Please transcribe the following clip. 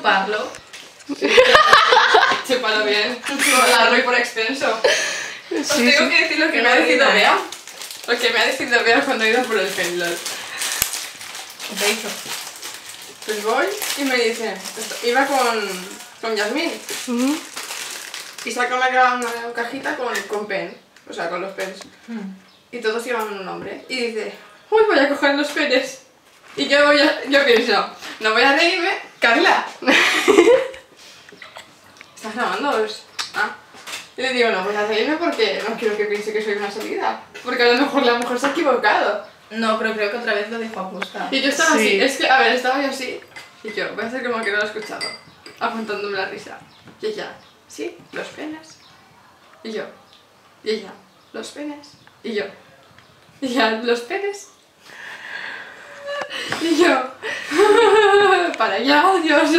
chuparlo. Chúpalo bien. Chúpalo y por extenso. Os tengo que decir lo que me ha decidido Bea. Lo que me ha decidido Bea cuando he ido por el pendlot. ¿Qué te hizo? Pues voy y me dice, iba con Yasmín y saca una cajita con pen, o sea, con los pens. Y todos llevan un nombre. Y dice, uy, voy a coger los penes. Y yo pienso, no voy a reírme, Carla. ¿Estás grabando? Ah. Y le digo, no voy a reírme porque no quiero que piense que soy una salida. Porque a lo mejor la mujer se ha equivocado. No, pero creo que otra vez lo dijo a posta. Y yo estaba así, es que, a ver, estaba yo así. Y yo, voy a hacer como que no lo he escuchado, apuntándome la risa. Y ella, sí, los penes. Y yo, y ella, los penes. Y yo, y ella, los penes. Y yo, para allá, Dios.